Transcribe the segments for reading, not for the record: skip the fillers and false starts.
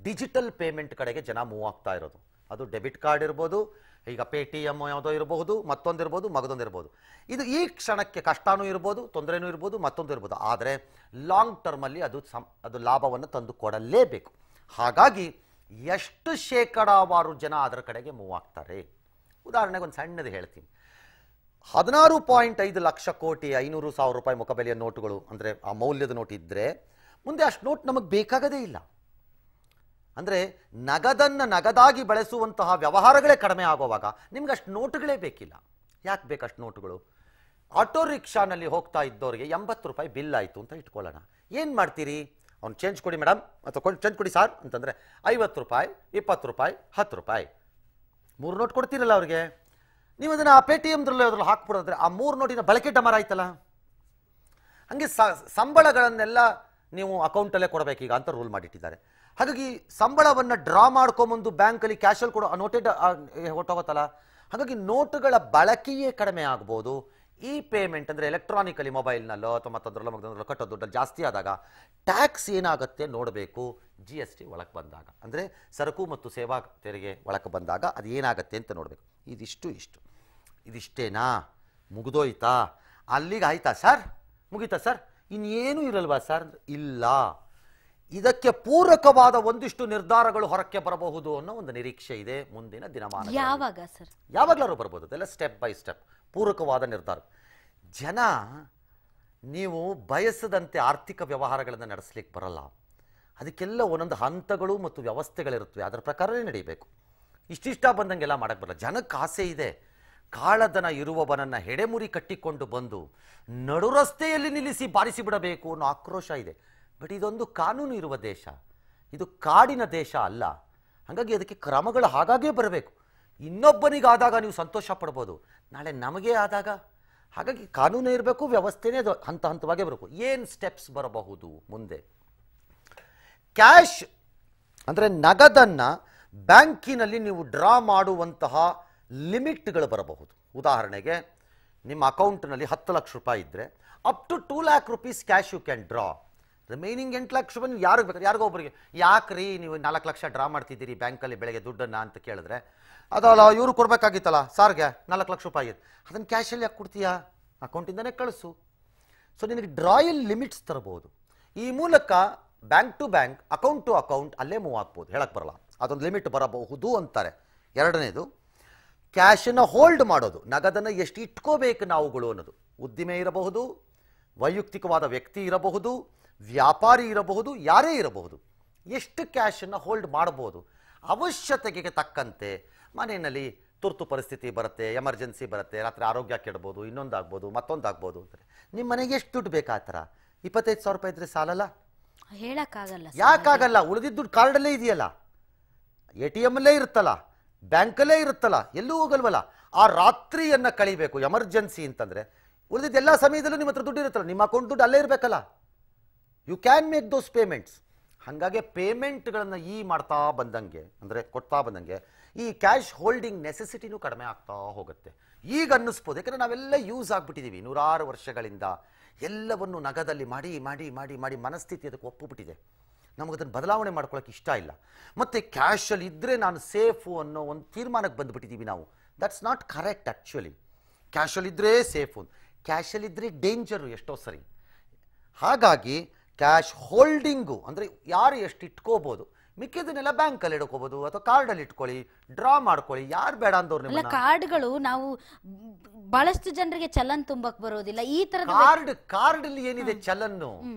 Digital payment ಕಡೆಗೆ ಜನ move ಆಗ್ತಾ ಇರೋದು. ಅದು ಡೆಬಿಟ್ ಕಾರ್ಡ್ ಇರ್ಬೋದು, ಈಗ ಪೇಟಿಎಮ್ ಯಾವುದೋ ಇರಬಹುದು, ಮತ್ತೊಂದಿರ್ಬೋದು, ಮಗದೊಂದಿರ್ಬೋದು. ಇದು ಈ ಕ್ಷಣಕ್ಕೆ ಕಷ್ಟನೂ ಇರ್ಬೋದು, ತೊಂದರೆನೂ ಇರ್ಬೋದು, ಮತ್ತೊಂದು ಇರ್ಬೋದು. ಆದರೆ ಲಾಂಗ್ ಟರ್ಮಲ್ಲಿ ಅದು ಲಾಭವನ್ನು ತಂದು ಕೊಡಲೇಬೇಕು. ಹಾಗಾಗಿ ಎಷ್ಟು ಶೇಕಡಾವಾರು ಜನ ಅದರ ಕಡೆಗೆ ಮೂವ್ ಆಗ್ತಾರೆ? ಉದಾಹರಣೆಗೆ ಒಂದು ಸಣ್ಣದು ಹೇಳ್ತೀನಿ. 16.5 ಲಕ್ಷ ಕೋಟಿ 500,000 ರೂಪಾಯಿ ಮುಖಬೆಲೆಯ ನೋಟುಗಳು, ಅಂದರೆ ಆ ಮೌಲ್ಯದ ನೋಟ್ ಇದ್ದರೆ ಮುಂದೆ ಅಷ್ಟು ನೋಟ್ ನಮಗೆ ಬೇಕಾಗದೇ ಇಲ್ಲ. ಅಂದರೆ ನಗದನ್ನು ನಗದಾಗಿ ಬಳಸುವಂತಹ ವ್ಯವಹಾರಗಳೇ ಕಡಿಮೆ ಆಗೋವಾಗ ನಿಮ್ಗೆ ಅಷ್ಟು ನೋಟುಗಳೇ ಬೇಕಿಲ್ಲ. ಯಾಕೆ ಬೇಕಷ್ಟು ನೋಟುಗಳು? ಆಟೋ ರಿಕ್ಷಾನಲ್ಲಿ ಹೋಗ್ತಾ ಇದ್ದವರಿಗೆ 80 ರೂಪಾಯಿ ಬಿಲ್ ಆಯಿತು ಅಂತ ಇಟ್ಕೊಳ್ಳೋಣ. ಏನು ಮಾಡ್ತೀರಿ? ಅವ್ನು ಚೇಂಜ್ ಕೊಡಿ ಮೇಡಮ್, ಅಥವಾ ಚೇಂಜ್ ಕೊಡಿ ಸಾರ್ ಅಂತಂದರೆ 50 ರೂಪಾಯಿ, 20 ರೂಪಾಯಿ, 10 ರೂಪಾಯಿ 3 ನೋಟ್ ಕೊಡ್ತೀರಲ್ಲ ಅವ್ರಿಗೆ. ನೀವು ಅದನ್ನು ಆ ಪೇಟಿಎಮ್ದ್ರಲ್ಲಿ ಅದ್ರಲ್ಲಿ ಹಾಕ್ಬಿಡೋದ್ರೆ ಆ 3 ನೋಟಿನ ಬಳಕೆ ಡಮರ ಆಯ್ತಲ್ಲ. ಹಾಗೆ ಸಂಬಳಗಳನ್ನೆಲ್ಲ ನೀವು ಅಕೌಂಟಲ್ಲೇ ಕೊಡಬೇಕೀಗ ಅಂತ ರೂಲ್ ಮಾಡಿಟ್ಟಿದ್ದಾರೆ. ಹಾಗಾಗಿ ಸಂಬಳವನ್ನು ಡ್ರಾ ಮಾಡ್ಕೊಂಬಂದು ಬ್ಯಾಂಕಲ್ಲಿ ಕ್ಯಾಶಲ್ಲಿ ಕೊಡೋ ನೋಟೆಡ್ ಹೊಟ್ಟೋಗುತ್ತಲ್ಲ. ಹಾಗಾಗಿ ನೋಟುಗಳ ಬಳಕೆಯೇ ಕಡಿಮೆ ಆಗ್ಬೋದು. ಈ ಪೇಮೆಂಟ್ ಅಂದರೆ ಎಲೆಕ್ಟ್ರಾನಿಕಲಿ ಮೊಬೈಲ್ನಲ್ಲೋ ಅಥವಾ ಮತ್ತೊಂದರಲ್ಲೋ ಕಟ್ಟೋ ದುಡ್ಡಲ್ಲಿ ಜಾಸ್ತಿ ಆದಾಗ ಟ್ಯಾಕ್ಸ್ ಏನಾಗುತ್ತೆ ನೋಡಬೇಕು. GST ಒಳಗೆ ಬಂದಾಗ, ಅಂದರೆ ಸರಕು ಮತ್ತು ಸೇವಾ ತೆರಿಗೆ ಒಳಗೆ ಬಂದಾಗ ಅದು ಏನಾಗುತ್ತೆ ಅಂತ ನೋಡಬೇಕು. ಇದಿಷ್ಟೇನಾ? ಮುಗಿದೋಯ್ತಾ? ಅಲ್ಲಿಗೆ ಆಯ್ತಾ ಸರ್? ಮುಗೀತಾ ಸರ್? ಇನ್ನೇನು ಇರಲ್ವಾ ಸರ್? ಇಲ್ಲ. ಇದಕ್ಕೆ ಪೂರಕವಾದ ಒಂದಿಷ್ಟು ನಿರ್ಧಾರಗಳು ಹೊರಕ್ಕೆ ಬರಬಹುದು ಅನ್ನೋ ಒಂದು ನಿರೀಕ್ಷೆ ಇದೆ ಮುಂದಿನ ದಿನಮಾನ. ಯಾವಾಗ ಸರ್? ಯಾವಾಗಲಾರು ಬರ್ಬೋದು. ಅದೆಲ್ಲ ಸ್ಟೆಪ್ ಬೈ ಸ್ಟೆಪ್ ಪೂರಕವಾದ ನಿರ್ಧಾರ. ಜನ ನೀವು ಬಯಸದಂತೆ ಆರ್ಥಿಕ ವ್ಯವಹಾರಗಳನ್ನು ನಡೆಸಲಿಕ್ಕೆ ಬರಲ್ಲ. ಅದಕ್ಕೆಲ್ಲ ಒಂದೊಂದು ಹಂತಗಳು ಮತ್ತು ವ್ಯವಸ್ಥೆಗಳಿರುತ್ತವೆ, ಅದರ ಪ್ರಕಾರವೇ ನಡೀಬೇಕು. ಇಷ್ಟಿಷ್ಟ ಬಂದಂಗೆಲ್ಲ ಮಾಡಕ್ಕೆ ಬರಲ್ಲ. ಜನಕ್ಕೆ ಆಸೆ ಇದೆ. ಕಾಳದನ ಇರುವವನನ್ನು ಹೆಡೆಮುರಿ ಕಟ್ಟಿಕೊಂಡು ಬಂದು ನಡು ರಸ್ತೆಯಲ್ಲಿ ನಿಲ್ಲಿಸಿ ಬಾರಿಸಿ ಬಿಡಬೇಕು ಅನ್ನೋ ಆಕ್ರೋಶ ಇದೆ. ಬಟ್ ಇದೊಂದು ಕಾನೂನು ಇರುವ ದೇಶ, ಇದು ಕಾಡಿನ ದೇಶ ಅಲ್ಲ. ಹಾಗಾಗಿ ಅದಕ್ಕೆ ಕ್ರಮಗಳು ಹಾಗಾಗೇ ಬರಬೇಕು. ಇನ್ನೊಬ್ಬನಿಗಾದಾಗ ನೀವು ಸಂತೋಷ ಪಡ್ಬೋದು, ನಾಳೆ ನಮಗೆ ಆದಾಗ. ಹಾಗಾಗಿ ಕಾನೂನೇ ಇರಬೇಕು, ವ್ಯವಸ್ಥೆನೇ ಅದು ಹಂತ ಹಂತವಾಗೇ ಬರಬೇಕು. ಏನು ಸ್ಟೆಪ್ಸ್ ಬರಬಹುದು ಮುಂದೆ? ಕ್ಯಾಶ್ ಅಂದರೆ ನಗದನ್ನು ಬ್ಯಾಂಕಿನಲ್ಲಿ ನೀವು ಡ್ರಾ ಮಾಡುವಂತಹ ಲಿಮಿಟ್ಗಳು ಬರಬಹುದು. ಉದಾಹರಣೆಗೆ ನಿಮ್ಮ ಅಕೌಂಟ್ನಲ್ಲಿ 10 ಲಕ್ಷ ರೂಪಾಯಿ ಇದ್ದರೆ up to 2 lakh rupees cash you can draw. Remaining 8 lakh ರೂಪಾಯಿ ಯಾರಿಗೆ ಬೇಕಾದ್ರೆ ಯಾರಿಗೋ ಒಬ್ಬರಿಗೆ. ಯಾಕ್ರಿ ನೀವು 4 ಲಕ್ಷ ಡ್ರಾ ಮಾಡ್ತಿದ್ದೀರಿ ಬ್ಯಾಂಕಲ್ಲಿ ಬೆಳಗ್ಗೆ ದುಡ್ಡನ್ನು ಅಂತ ಕೇಳಿದ್ರೆ, ಅದಲ್ಲ ಇವರು ಕೊಡಬೇಕಾಗಿತ್ತಲ್ಲ ಸಾರ್ಗೆ 4 ಲಕ್ಷ ರೂಪಾಯಿ ಇದೆ, ಅದನ್ನು ಕ್ಯಾಶಲ್ಲಿ ಯಾಕೆ ಕೊಡ್ತೀಯಾ? ಅಕೌಂಟಿಂದನೇ ಕಳಿಸು. ಸೊ ನಿನಗೆ ಡ್ರಾಯಲ್ ಲಿಮಿಟ್ಸ್ ತರಬಹುದು. ಈ ಮೂಲಕ bank to bank, account to account ಅಲ್ಲೇ ಮೂವ್ ಆಗ್ಬೋದು. ಹೇಳಕ್ಕೆ ಬರಲ್ಲ, ಅದೊಂದು ಲಿಮಿಟ್ ಬರಬಹುದು ಅಂತಾರೆ. ಎರಡನೇದು ಕ್ಯಾಶನ್ನು ಹೋಲ್ಡ್ ಮಾಡೋದು. ನಗದನ್ನು ಎಷ್ಟು ಇಟ್ಕೋಬೇಕು ನಾವುಗಳು ಅನ್ನೋದು. ಉದ್ದಿಮೆ ಇರಬಹುದು, ವೈಯಕ್ತಿಕವಾದ ವ್ಯಕ್ತಿ ಇರಬಹುದು, ವ್ಯಾಪಾರಿ ಇರಬಹುದು, ಯಾರೇ ಇರಬಹುದು. ಎಷ್ಟು ಕ್ಯಾಶನ್ನು ಹೋಲ್ಡ್ ಮಾಡಬಹುದು? ಅವಶ್ಯಕತೆಗೆ ತಕ್ಕಂತೆ ಮನೆಯಲ್ಲಿ ತುರ್ತು ಪರಿಸ್ಥಿತಿ ಬರುತ್ತೆ, ಎಮರ್ಜೆನ್ಸಿ ಬರುತ್ತೆ, ರಾತ್ರಿ ಆರೋಗ್ಯ ಕೆಡಬಹುದು, ಇನ್ನೊಂದಾಗ್ಬೋದು, ಮತ್ತೊಂದಾಗ್ಬೋದು ಅಂತಾರೆ. ನಿಮ್ಮ ಮನೆಗೆ ಎಷ್ಟು ದುಡ್ಡು ಬೇಕಾ? ಆ ಥರ 25,000 ರೂಪಾಯಿ ಇದ್ರೆ ಸಾಲಲ್ಲ? ಹೇಳಕ್ಕಾಗಲ್ಲ. ಯಾಕಾಗಲ್ಲ? ಉಳಿದಿದ್ದ ದುಡ್ಡು ಕಾರ್ಡಲ್ಲೇ ಇದೆಯಲ್ಲ, ATM ಅಲ್ಲೇ ಇರುತ್ತಲ್ಲ, ಬ್ಯಾಂಕಲ್ಲೇ ಇರುತ್ತಲ್ಲ, ಎಲ್ಲೂ ಹೋಗಲ್ವಲ್ಲ. ಆ ರಾತ್ರಿಯನ್ನು ಕಳಿಬೇಕು ಎಮರ್ಜೆನ್ಸಿ ಅಂತಂದರೆ. ಉಳಿದಿದ್ದ ಎಲ್ಲ ಸಮಯದಲ್ಲೂ ನಿಮ್ಮ ಹತ್ರ ದುಡ್ಡು ಇರುತ್ತಲ್ಲ, ನಿಮ್ಮ ಅಕೌಂಟ್ ದುಡ್ಡು ಅಲ್ಲೇ ಇರಬೇಕಲ್ಲ. You can make those payments. ಹಾಗಾಗಿ ಪೇಮೆಂಟ್ಗಳನ್ನು ಮಾಡ್ತಾ ಬಂದಂಗೆ, ಅಂದರೆ ಕೊಡ್ತಾ ಬಂದಂಗೆ ಈ ಕ್ಯಾಶ್ ಹೋಲ್ಡಿಂಗ್ ನೆಸೆಸಿಟಿನೂ ಕಡಿಮೆ ಆಗ್ತಾ ಹೋಗುತ್ತೆ. ಈಗ ಅನ್ನಿಸ್ಬೋದು, ಯಾಕಂದರೆ ನಾವೆಲ್ಲ ಯೂಸ್ ಆಗಿಬಿಟ್ಟಿದ್ದೀವಿ 100 ವರ್ಷಗಳಿಂದ. ಎಲ್ಲವನ್ನು ನಗದಲ್ಲಿ ಮಾಡಿ ಮಾಡಿ ಮಾಡಿ ಮಾಡಿ ಮನಸ್ಥಿತಿ ಅದಕ್ಕೆ ಒಪ್ಪುಬಿಟ್ಟಿದೆ. ನಮಗದನ್ನು ಬದಲಾವಣೆ ಮಾಡ್ಕೊಳ್ಳೋಕೆ ಇಷ್ಟ ಇಲ್ಲ. ಮತ್ತು ಕ್ಯಾಶಲ್ಲಿ ಇದ್ದರೆ ನಾನು ಸೇಫು ಅನ್ನೋ ಒಂದು ತೀರ್ಮಾನಕ್ಕೆ ಬಂದುಬಿಟ್ಟಿದ್ದೀವಿ ನಾವು. That's not correct. ಆ್ಯಕ್ಚುಲಿ ಕ್ಯಾಶಲ್ಲಿದ್ದರೆ ಸೇಫು, ಕ್ಯಾಶಲ್ಲಿದ್ದರೆ ಡೇಂಜರು ಎಷ್ಟೋ ಸರಿ. ಹಾಗಾಗಿ ಕ್ಯಾಶ್ ಹೋಲ್ಡಿಂಗು ಅಂದರೆ ಯಾರು ಎಷ್ಟು ಇಟ್ಕೋಬೋದು, ಮಿಕ್ಕಿದನ್ನೆಲ್ಲ ಬ್ಯಾಂಕಲ್ಲಿ ಇಟ್ಕೋಬೋದು ಅಥವಾ ಕಾರ್ಡಲ್ಲಿ ಇಟ್ಕೊಳ್ಳಿ, ಡ್ರಾ ಮಾಡ್ಕೊಳ್ಳಿ. ಯಾರು ಬೇಡ ಅಂದವ್ರು ನಿಮ್ಮ ಕಾರ್ಡ್ಗಳು ನಾವು ಬಹಳಷ್ಟು ಜನರಿಗೆ ಚಲನ್ ತುಂಬಕ್ ಬರೋದಿಲ್ಲ. ಈ ತರ ಕಾರ್ಡಲ್ಲಿ ಏನಿದೆ ಚಲನ್ನು?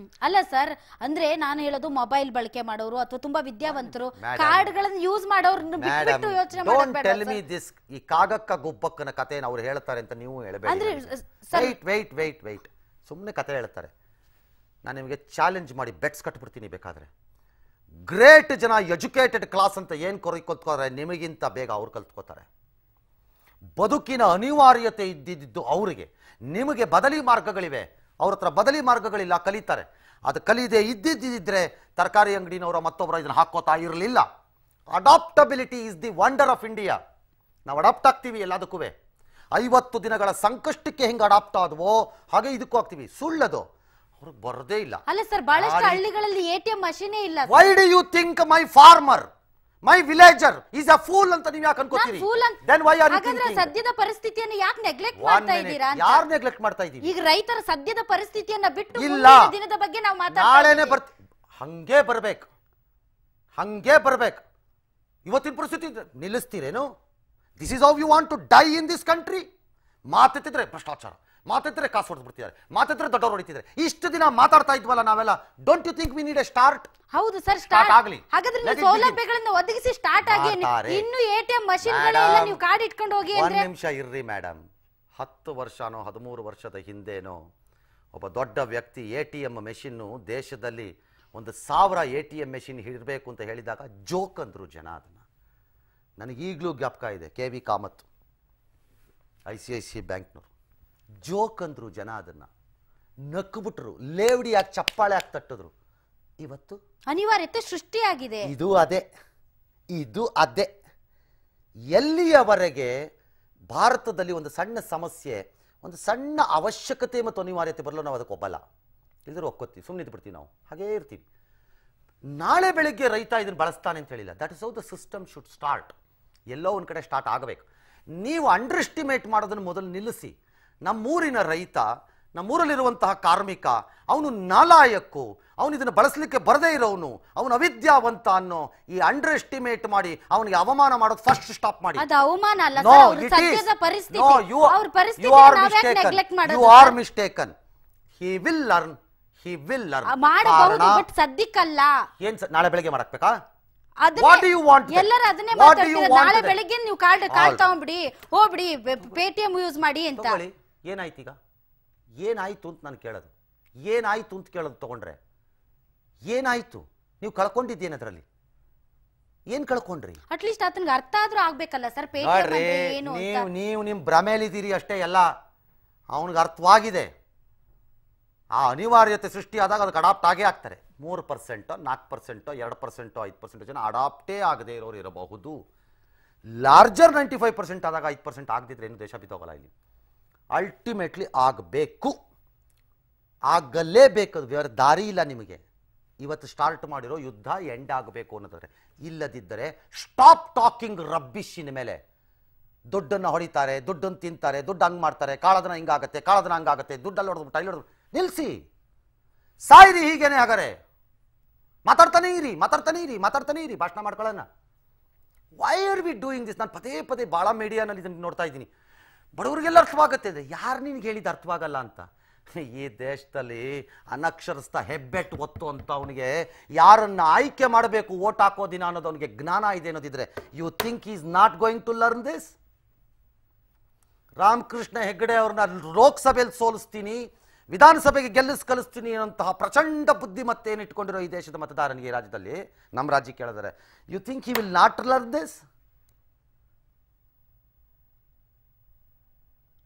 ಅಲ್ಲ ಸರ್, ಅಂದ್ರೆ ನಾನು ಹೇಳೋದು ಮೊಬೈಲ್ ಬಳಕೆ ಮಾಡೋರು ಅಥವಾ ತುಂಬಾ ವಿದ್ಯಾವಂತರು ಕಾರ್ಡ್ಗಳನ್ನು ಯೂಸ್ ಮಾಡೋರು ಬಿಟ್ಟು ಯೋಚನೆ ಮಾಡಬೇಕು. ಈ ಕಾಗಕ್ಕ ಗುಬ್ಬಕ್ಕನ ಕಥೆನ ಅವ್ರು ಹೇಳ್ತಾರೆ ಅಂತ ನೀವು ಹೇಳಬೇಡಿ. ವೆಯ್ಟ್ ಸುಮ್ಮನೆ ಕತೆ ಹೇಳ್ತಾರೆ. ನಾನು ನಿಮಗೆ ಚಾಲೆಂಜ್ ಮಾಡಿ ಬೆಟ್ಸ್ ಕಟ್ಬಿಡ್ತೀನಿ ಬೇಕಾದರೆ. ಗ್ರೇಟ್ ಜನ ಎಜುಕೇಟೆಡ್ ಕ್ಲಾಸ್ ಅಂತ ಏನು ಕಲ್ತ್ಕೋತಾರೆ, ನಿಮಗಿಂತ ಬೇಗ ಅವ್ರು ಕಲ್ತ್ಕೋತಾರೆ. ಬದುಕಿನ ಅನಿವಾರ್ಯತೆ ಇದ್ದಿದ್ದು ಅವರಿಗೆ. ನಿಮಗೆ ಬದಲಿ ಮಾರ್ಗಗಳಿವೆ, ಅವ್ರ ಹತ್ರ ಬದಲಿ ಮಾರ್ಗಗಳಿಲ್ಲ, ಕಲಿತಾರೆ. ಅದು ಕಲಿದೆ ಇದ್ದಿದ್ದಿದ್ರೆ ತರಕಾರಿ ಅಂಗಡಿನವರ ಮತ್ತೊಬ್ಬರ ಇದನ್ನು ಹಾಕೋತಾ ಇರಲಿಲ್ಲ. Adaptability is the wonder of India. ನಾವು ಅಡಾಪ್ಟ್ ಆಗ್ತೀವಿ ಎಲ್ಲದಕ್ಕೂ. 50 ದಿನಗಳ ಸಂಕಷ್ಟಕ್ಕೆ ಹೆಂಗೆ ಅಡಾಪ್ಟ್ ಆದವೋ ಹಾಗೆ ಇದಕ್ಕೂ ಆಗ್ತೀವಿ. ಸುಳ್ಳದು. ಅವ್ರಿಗೆ ಬರೋದೇ ಇಲ್ಲ. ಅಲ್ಲ ಸರ್, ಬಹಳಷ್ಟು ಹಳ್ಳಿಗಳಲ್ಲಿ ATM ಮಷೀನೇ ಇಲ್ಲ. Why do you think my farmer, my villager is a fool ಅಂತ ನೀವು ಯಾಕೆ ಅನ್ಕೋತೀರಿ? Then why are you thinking? ಸದ್ಯದ ಪರಿಸ್ಥಿತಿಯನ್ನು ಯಾಕೆ ನೆಗ್ಲೆಕ್ಟ್ ಮಾಡ್ತಾ ಇದ್ದೀರಾ? ಯಾರು ನೆಗ್ಲೆಕ್ಟ್ ಮಾಡ್ತಾ ಇದ್ದೀವಿ? ಈಗ ರೈತರ ಸದ್ಯದ ಪರಿಸ್ಥಿತಿಯನ್ನ ಬಿಟ್ಟು ಇಲ್ಲ, ದಿನದ ಬಗ್ಗೆ ನಾವು ಮಾತಾಡ್ತಾ ನಾಳೆನೇ ಹಂಗೆ ಬರ್ಬೇಕು, ಹಂಗೆ ಬರ್ಬೇಕು. ಇವತ್ತಿನ ಪರಿಸ್ಥಿತಿ ನಿಲ್ಲಿಸ್ತೀರೇನು? This is how you want to die in this country? ಮಾತೆತ್ತಿದ್ರೆ ಭ್ರಷ್ಟಾಚಾರ, ಮಾತೆತ್ತಿದ್ರೆ ಕಾಸು ಹೊಡೆದು ಬಿಡ್ತಿದ್ದಾರೆ, ಮಾತೆತ್ತಿದ್ರೆ ದೊಡ್ಡವರು ಹೊಡಿತಿದ್ದಾರೆ. ಇಷ್ಟು ದಿನ ಮಾತಾಡ್ತಾ ಇದ್ವಲ್ಲ ನಾವೆಲ್ಲ. Don't you think we need a start? ಹೌದು ಸರ್, ಸ್ಟಾರ್ಟ್ ಆಗಲಿ. ಹಾಗಾದ್ರೆ ನೀವು ಸೌಲಭ್ಯಗಳನ್ನು ಒದಗಿಸಿ ಸ್ಟಾರ್ಟ್ ಆಗಿ. ಇನ್ನು ATM ಮಷೀನ್ಗಳೆಲ್ಲ ನೀವು ಕಾರ್ಡ್ ಇಟ್ಕೊಂಡು ಹೋಗಿ ಅಂದ್ರೆ. ಒಂದು ನಿಮಿಷ ಇರ್ರಿ ಮೇಡಮ್. 10 ವರ್ಷನೋ 13 ವರ್ಷದ ಹಿಂದೆನೋ ಒಬ್ಬ ದೊಡ್ಡ ವ್ಯಕ್ತಿ ATM ಮೆಷಿನ್ನು ದೇಶದಲ್ಲಿ 1000 ATM ಮೆಷಿನ್ ಇರಬೇಕು ಅಂತ ಹೇಳಿದಾಗ ಜೋಕ್ ಅಂದರು ಜನ. ಅದನ್ನು ನನಗೀಗಲೂ ಜ್ಞಾಪಕ ಇದೆ. KV ಕಾಮತ್, ICICI ಬ್ಯಾಂಕ್ನವರು ಜೋಕ್ ಅಂದರು ಜನ. ಅದನ್ನು ನಕ್ಬಿಟ್ರು, ಲೇವಡಿ ಯಾಕೆ ಚಪ್ಪಾಳೆ ಯಾಕೆ ತಟ್ಟಿದ್ರು. ಇವತ್ತು ಅನಿವಾರ್ಯತೆ ಸೃಷ್ಟಿಯಾಗಿದೆ. ಇದು ಅದೇ. ಎಲ್ಲಿಯವರೆಗೆ ಭಾರತದಲ್ಲಿ ಒಂದು ಸಣ್ಣ ಸಮಸ್ಯೆ, ಒಂದು ಸಣ್ಣ ಅವಶ್ಯಕತೆ ಮತ್ತು ಅನಿವಾರ್ಯತೆ ಬರಲು ನಾವು ಅದಕ್ಕೆ ಒಪ್ಪಲ್ಲ, ಇಲ್ಲರೂ ಒಕ್ಕೋತೀವಿ, ಸುಮ್ಮನೆ ಬಿಡ್ತೀವಿ, ನಾವು ಹಾಗೇ ಇರ್ತೀವಿ. ನಾಳೆ ಬೆಳಗ್ಗೆ ರೈತ ಇದನ್ನು ಬಳಸ್ತಾನೆ ಅಂತ ಹೇಳಿಲ್ಲ. That is how the system should start. ಎಲ್ಲೋ ಒಂದು ಕಡೆ ಸ್ಟಾರ್ಟ್ ಆಗಬೇಕು. ನೀವು ಅಂಡರ್ ಎಸ್ಟಿಮೇಟ್ ಮಾಡೋದನ್ನು ಮೊದಲು ನಿಲ್ಲಿಸಿ. ನಮ್ಮೂರಿನ ರೈತ, ನಮ್ಮೂರಲ್ಲಿರುವಂತಹ ಕಾರ್ಮಿಕ, ಅವನು ನಾಲಾಯಕ್ಕು, ಅವನು ಇದನ್ನು ಬಳಸಲಿಕ್ಕೆ ಬರದೇ ಇರೋನು, ಅವನು ಅವಿದ್ಯಾವಂತ ಅನ್ನೋ ಈ ಅಂಡರ್ ಎಸ್ಟಿಮೇಟ್ ಮಾಡಿ ಅವನಿಗೆ ಅವಮಾನ ಮಾಡೋದು ಫಸ್ಟ್ ಸ್ಟಾಪ್ ಮಾಡಿ. ಅದು ಅವಮಾನ ಅಲ್ಲ ಸರ್, ಅವರ ಸದ್ಯದ ಪರಿಸ್ಥಿತಿ. ಅವರ ಪರಿಸ್ಥಿತಿಯನ್ನು ನಾವು ಯಾಕೆ ನೆಗ್ಲೆಕ್ಟ್ ಮಾಡೋದು? You are mistaken. He will learn, he will learn. ಮಾಡಬಹುದು, ಬಟ್ ಸದ್ಯಕ್ಕಲ್ಲ. ಏನು ನಾಳೆ ಬೆಳಗ್ಗೆ ಮಾಡಬೇಕಾ? What do you want? ಎಲ್ಲರೂ ಅದನ್ನೇ ಮಾತಾಡ್ತಿದ್ದಾರೆ. ನಾಳೆ ಬೆಳಗ್ಗೆ ನೀವು ಕಾರ್ಡ್ ತಗೊಂಡ್ಬಿಡಿ, ಹೋಗ್ಬಿಡಿ, ಪೇಟಿಎಂ ಯೂಸ್ ಮಾಡಿ ಅಂತ. ಏನಾಯ್ತು ಈಗ? ಏನಾಯ್ತು ಅಂತ ನಾನು ಕೇಳೋದು. ಏನಾಯ್ತು ಅಂತ ಕೇಳೋದು ತಗೊಂಡ್ರೆ ಏನಾಯ್ತು? ನೀವು ಕಳ್ಕೊಂಡಿದ್ದೇನೆ ಅದರಲ್ಲಿ. ಏನ್ ಕಳ್ಕೊಂಡ್ರಿ? ಅಟ್ಲೀಸ್ಟ್ ಅದಕ್ಕೆ ಅರ್ಥ ಆದ್ರೂ ಆಗ್ಬೇಕಲ್ಲ ಸರ್. ಪೇಟಿಎಂ ಏನು ಅಂತ ನೀವು ನಿಮ್ಮ ಭ್ರಮೆಲಿದ್ದೀರಿ ಅಷ್ಟೇ. ಎಲ್ಲ ಅವನಿಗೆ ಅರ್ಥವಾಗಿದೆ. ಆ ಅನಿವಾರ್ಯತೆ ಸೃಷ್ಟಿ ಆದಾಗ ಅದಕ್ಕೆ ಅಡಾಪ್ಟ್ ಆಗೇ ಆಗ್ತಾರೆ. 3%, 4%, 2%, 5% ಜನ ಅಡಾಪ್ಟೇ ಆಗದೆ ಇರೋರು ಇರಬಹುದು. ಲಾರ್ಜರ್ 95% ಆದಾಗ 5% ಆಗದಿದ್ರೆ ಏನು ದೇಶ ಬಿದ್ದೋಗಲ್ಲ. ಇಲ್ಲಿ ಅಲ್ಟಿಮೇಟ್ಲಿ ಆಗಬೇಕು, ಆಗಲೇಬೇಕು. ಅದು ಬೇರೆ ದಾರಿ ಇಲ್ಲ ನಿಮಗೆ. ಇವತ್ತು ಸ್ಟಾರ್ಟ್ ಮಾಡಿರೋ ಯುದ್ಧ ಎಂಡ್ ಆಗಬೇಕು ಅನ್ನೋದಾದ್ರೆ. ಇಲ್ಲದಿದ್ದರೆ ಸ್ಟಾಪ್ ಟಾಕಿಂಗ್ ರಬ್ಬಿಶಿನ ಮೇಲೆ. ದುಡ್ಡನ್ನು ಹೊಡಿತಾರೆ, ದುಡ್ಡನ್ನು ತಿಂತಾರೆ, ದುಡ್ಡು ಹಂಗೆ ಮಾಡ್ತಾರೆ, ಕಾಳದನ ಹಿಂಗಾಗತ್ತೆ, ಕಾಳದನ ಹಂಗಾಗತ್ತೆ, ದುಡ್ಡಲ್ಲಿ ಹೊಡೆದ್ಬಿಟ್ಟು ಅಲ್ಲಿ ಹೊಡೆದು ನಿಲ್ಲಿಸಿ, ಸಾಯಿರಿ. ಹೀಗೇನೆ ಹಾಗಾರೆ ಮಾತಾಡ್ತಾನೆ ಇರಿ, ಭಾಷಣ ಮಾಡ್ಕೊಳ್ಳೋಣ. Why are we doing this? ನಾನು ಪದೇ ಪದೇ ಭಾಳ ಮೀಡಿಯಾನಲ್ಲಿ ಇದನ್ನು ನೋಡ್ತಾ ಇದ್ದೀನಿ. ಬಡವರಿಗೆಲ್ಲ ಅರ್ಥವಾಗುತ್ತೆ. ಯಾರು ನಿನ್ಗೆ ಹೇಳಿದ ಅರ್ಥವಾಗಲ್ಲ ಅಂತ? ಈ ದೇಶದಲ್ಲಿ ಅನಕ್ಷರಸ್ಥ ಹೆಬ್ಬೆಟ್ಟು ಒತ್ತು ಅಂತ ಅವನಿಗೆ ಯಾರನ್ನ ಆಯ್ಕೆ ಮಾಡಬೇಕು ವೋಟ್ ಹಾಕೋ ದಿನ ಅನ್ನೋದು ಅವನಿಗೆ ಜ್ಞಾನ ಇದೆ ಅನ್ನೋದಿದ್ರೆ, you think is not going to learn this? Ramakrishna Hegde ಅವ್ರನ್ನ ಲೋಕಸಭೆಯಲ್ಲಿ ಸೋಲಿಸ್ತೀನಿ, ವಿಧಾನಸಭೆಗೆ ಕಲಿಸ್ತೀನಿ ಅನ್ನೋಂತಹ ಪ್ರಚಂಡ ಬುದ್ಧಿಮತ್ತೆ ಏನಿಟ್ಕೊಂಡಿರೋ ಈ ದೇಶದ ಮತದಾರನಿಗೆ, ರಾಜ್ಯದಲ್ಲಿ ನಮ್ಮ ರಾಜ್ಯಕ್ಕೆ ಕೇಳಿದರೆ, you think he will not learn this?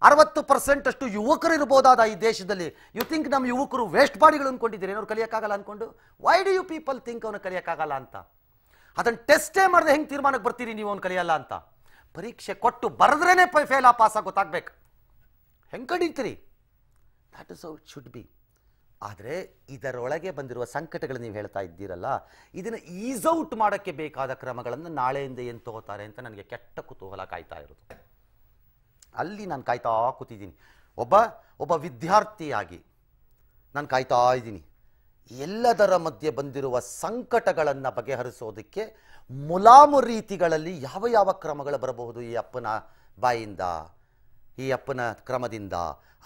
60% ಅಷ್ಟು ಯುವಕರು ಇರಬಹುದಾದ ಈ ದೇಶದಲ್ಲಿ ಯು ಥಿಂಕ್ ನಮ್ಮ ಯುವಕರು ವೇಸ್ಟ್ ಬಾಡಿಗಳು ಅಂದ್ಕೊಂಡಿದ್ದೀರಿ? ಏನವ್ರು ಕಲಿಯೋಕ್ಕಾಗಲ್ಲ ಅಂದ್ಕೊಂಡು? Why do you people think ಅವನು ಕಲಿಯೋಕ್ಕಾಗಲ್ಲ ಅಂತ? ಅದನ್ನು ಟೆಸ್ಟೇ ಮಾಡದೆ ಹೆಂಗೆ ತೀರ್ಮಾನಕ್ಕೆ ಬರ್ತೀರಿ ನೀವು ಅವ್ನು ಕಲಿಯಲ್ಲ ಅಂತ? ಪರೀಕ್ಷೆ ಕೊಟ್ಟು ಬರೆದ್ರೇ ಫೇಲ್ ಪಾಸ್ ಆಗಿ ಗೊತ್ತಾಗಬೇಕು. ಹೆಂಗೆ ಕಡಿತೀರಿ? That is how it should be. ಆದರೆ ಇದರೊಳಗೆ ಬಂದಿರುವ ಸಂಕಟಗಳು ನೀವು ಹೇಳ್ತಾ ಇದ್ದೀರಲ್ಲ, ಇದನ್ನು ಈಸ್ ಔಟ್ ಮಾಡೋಕ್ಕೆ ಬೇಕಾದ ಕ್ರಮಗಳನ್ನು ನಾಳೆಯಿಂದ ಏನು ತಗೋತಾರೆ ಅಂತ ನನಗೆ ಕೆಟ್ಟ ಕುತೂಹಲ ಕಾಯ್ತಾ ಇರೋದು. ಅಲ್ಲಿ ನಾನು ಕಾಯ್ತಾ ಕೂತಿದ್ದೀನಿ. ಒಬ್ಬ ವಿದ್ಯಾರ್ಥಿಯಾಗಿ ನಾನು ಕಾಯ್ತಾ ಇದ್ದೀನಿ. ಎಲ್ಲದರ ಮಧ್ಯೆ ಬಂದಿರುವ ಸಂಕಟಗಳನ್ನು ಬಗೆಹರಿಸೋದಕ್ಕೆ ಮುಲಾಮು ರೀತಿಗಳಲ್ಲಿ ಯಾವ ಯಾವ ಕ್ರಮಗಳು ಬರಬಹುದು ಈ ಅಪ್ಪನ ಬಾಯಿಂದ, ಈ ಅಪ್ಪನ ಕ್ರಮದಿಂದ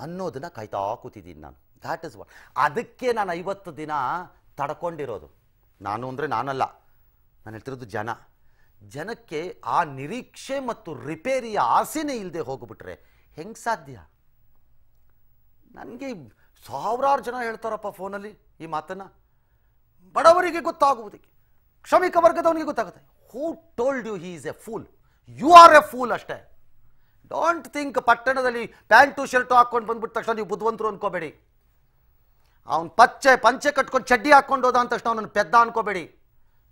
ಅನ್ನೋದನ್ನು ಕಾಯ್ತಾ ಕೂತಿದ್ದೀನಿ ನಾನು. That is what. ಅದಕ್ಕೆ ನಾನು 50 ದಿನ ತಡ್ಕೊಂಡಿರೋದು. ನಾನು ಅಂದರೆ ನಾನಲ್ಲ, ನಾನು ಹೇಳ್ತಿರೋದು ಜನಕ್ಕೆ ಆ ನಿರೀಕ್ಷೆ ಮತ್ತು ರಿಪೇರಿಯ ಆಸೆನೇ ಇಲ್ಲದೆ ಹೋಗ್ಬಿಟ್ರೆ ಹೆಂಗೆ ಸಾಧ್ಯ? ನನಗೆ ಸಾವಿರಾರು ಜನ ಹೇಳ್ತಾರಪ್ಪ ಫೋನಲ್ಲಿ ಈ ಮಾತನ್ನು. ಬಡವರಿಗೆ ಗೊತ್ತಾಗುವುದಕ್ಕೆ, ಶ್ರಮಿಕ ವರ್ಗದವನಿಗೆ ಗೊತ್ತಾಗುತ್ತೆ. Who told you he is a fool? You are a fool ಅಷ್ಟೇ. ಡೋಂಟ್ ಥಿಂಕ್ ಪಟ್ಟಣದಲ್ಲಿ ಪ್ಯಾಂಟು ಶರ್ಟು ಹಾಕ್ಕೊಂಡು ಬಂದ್ಬಿಟ್ಟ ತಕ್ಷಣ ನೀವು ಬುದ್ಧಿವಂತರು ಅನ್ಕೋಬೇಡಿ. ಅವನು ಪಂಚೆ ಕಟ್ಕೊಂಡು ಚಡ್ಡಿ ಹಾಕ್ಕೊಂಡು ಹೋದ ಅಂದ ತಕ್ಷಣ ಅವನನ್ನು ಪೆದ್ದ ಅನ್ಕೋಬೇಡಿ.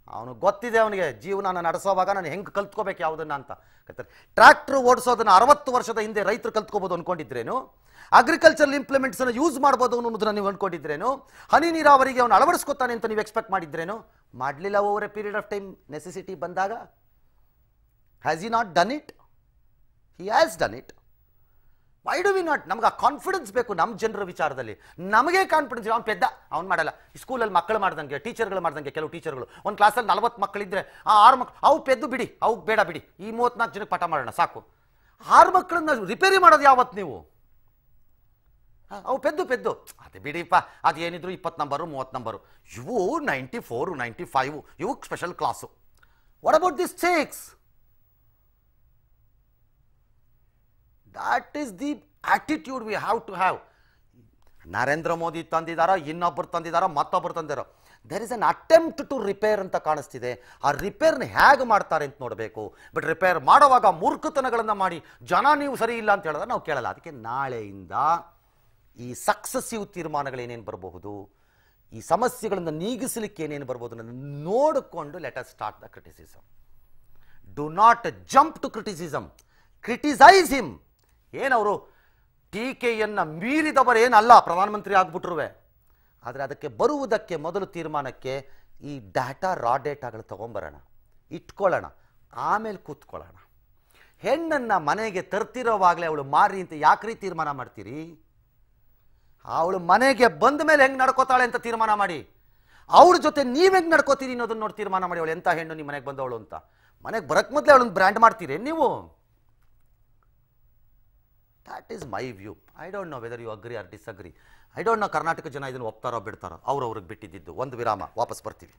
ಅವನು ಗೊತ್ತಿದೆ, ಅವನಿಗೆ ಜೀವನ ನಡೆಸೋವಾಗ ನಾನು ಹೆಂಗೆ ಕಲ್ತ್ಕೋಬೇಕು ಯಾವುದನ್ನ ಅಂತ ಕಲ್ತಾರೆ. ಟ್ರ್ಯಾಕ್ಟರ್ ಓಡಿಸೋದನ್ನ 60 ವರ್ಷದ ಹಿಂದೆ ರೈತರು ಕಲ್ತ್ಕೋಬೋದು ಅಂದ್ಕೊಂಡಿದ್ರೇನು? ಅಗ್ರಿಕಲ್ಚರಲ್ ಇಂಪ್ಲಿಮೆಂಟ್ಸನ್ನು ಯೂಸ್ ಮಾಡ್ಬೋದು ಅನ್ನೋದನ್ನ ನೀವು ಅಂದ್ಕೊಂಡಿದ್ರೇನು? ಹನಿ ನೀರಾವರಿಗೆ ಅವನು ಅಳವಡಿಸ್ಕೊತಾನೆ ಅಂತ ನೀವು ಎಕ್ಸ್ಪೆಕ್ಟ್ ಮಾಡಿದ್ರೇನು? ಮಾಡಲಿಲ್ಲ. Over a period of time necessity ಬಂದಾಗ has he not done it? He has done it. Why do we not? ನಮ್ಗೆ ಆ ಕಾನ್ಫಿಡೆನ್ಸ್ ಬೇಕು ನಮ್ಮ ಜನರ ವಿಚಾರದಲ್ಲಿ. ನಮಗೆ ಕಾನ್ಫಿಡೆನ್ಸ್, ಅವ್ನು ಪೆದ್ದ, ಅವ್ನು ಮಾಡಲ್ಲ. ಸ್ಕೂಲಲ್ಲಿ ಮಕ್ಕಳು ಮಾಡ್ದಂಗೆ, ಟೀಚರ್ಗಳು ಮಾಡ್ದಂಗೆ, ಕೆಲವು ಟೀಚರ್ಗಳು ಒಂದು ಕ್ಲಾಸಲ್ಲಿ 40 ಮಕ್ಕಳಿದ್ರೆ ಆ 6 ಮಕ್ಕಳು ಅವು ಪೆದ್ದು ಬಿಡಿ, ಅವು ಬೇಡ ಬಿಡಿ, ಈ 34 ಜನಕ್ಕೆ ಪಾಠ ಮಾಡೋಣ ಸಾಕು. 6 ಮಕ್ಕಳನ್ನ ರಿಪೇರಿ ಮಾಡೋದು ಯಾವತ್ತು ನೀವು? ಅವು ಪೆದ್ದು ಅದೇ ಬಿಡಿಪ್ಪ, ಅದೇನಿದ್ರು 20 ನಂಬರು 30 ನಂಬರು, ಇವು 94 95, ಇವು special class. What about this 6? That is the attitude we have to have. Narendra Modi ತಂದಿದಾರೋ, ಇನ್ನೊಬ್ಬರು ತಂದಿದಾರೋ, ಮತ್ತೊಬ್ಬರು ತಂದಿರೋ, there is an attempt to repair ಅಂತ ಕಾಣಿಸ್ತಿದೆ. ಆ ರಿಪೇರ್ನ ಹೇಗೆ ಮಾಡ್ತಾರೆ ಅಂತ ನೋಡಬೇಕು. ಬಟ್ ರಿಪೇರ್ ಮಾಡುವಾಗ ಮೂರ್ಖತನಗಳನ್ನು ಮಾಡಿ ಜನ ನೀವು ಸರಿ ಇಲ್ಲ ಅಂತ ಹೇಳಿದ್ರೆ ನಾವು ಕೇಳಲ್ಲ. ಅದಕ್ಕೆ ನಾಳೆಯಿಂದ ಈ ಸಕ್ಸಸಿವ್ ತೀರ್ಮಾನಗಳೇನೇನು ಬರಬಹುದು, ಈ ಸಮಸ್ಯೆಗಳನ್ನು ನೀಗಿಸಲಿಕ್ಕೆ ಏನೇನು ಬರ್ಬೋದು ಅನ್ನೋದನ್ನು ನೋಡಿಕೊಂಡು let us start the criticism. Do not jump to criticism. Criticise him. ಏನವರು ಟೀಕೆಯನ್ನು ಮೀರಿದವರೇನಲ್ಲ ಪ್ರಧಾನಮಂತ್ರಿ ಆಗ್ಬಿಟ್ರುವೆ. ಆದರೆ ಅದಕ್ಕೆ ಬರುವುದಕ್ಕೆ ಮೊದಲು ತೀರ್ಮಾನಕ್ಕೆ ಈ ರಾ ಡೇಟಾಗಳು ತೊಗೊಂಬರೋಣ, ಇಟ್ಕೊಳ್ಳೋಣ, ಆಮೇಲೆ ಕೂತ್ಕೊಳ್ಳೋಣ. ಹೆಣ್ಣನ್ನು ಮನೆಗೆ ತರ್ತಿರೋವಾಗಲೇ ಅವಳು ಮಾರಿ ಅಂತ ಯಾಕ್ರಿ ತೀರ್ಮಾನ ಮಾಡ್ತೀರಿ? ಅವಳು ಮನೆಗೆ ಬಂದ ಮೇಲೆ ಹೆಂಗೆ ನಡ್ಕೋತಾಳೆ ಅಂತ ತೀರ್ಮಾನ ಮಾಡಿ. ಅವಳ ಜೊತೆ ನೀವು ಹೆಂಗೆ ನಡ್ಕೋತೀರಿ ಅನ್ನೋದನ್ನ ನೋಡಿ ತೀರ್ಮಾನ ಮಾಡಿ. ಅವಳು ಎಂಥ ಹೆಣ್ಣು ನಿಮ್ಮ ಮನೆಗೆ ಬಂದವಳು ಅಂತ. ಮನೆಗೆ ಬರೋಕ್ಕೆ ಮೊದಲೇ ಅವಳನ್ನು ಬ್ರ್ಯಾಂಡ್ ಮಾಡ್ತೀರಿ ನೀವು? That is my view. I don't know whether you agree or disagree. I don't know Karnataka ಜನ ಇದನ್ನು ಒಪ್ತಾರೋ ಬಿಡ್ತಾರೋ, ಅವ್ರವ್ರಿಗೆ ಬಿಟ್ಟಿದ್ದು. ಒಂದು ವಿರಾಮ, ವಾಪಸ್ ಬರ್ತೀವಿ.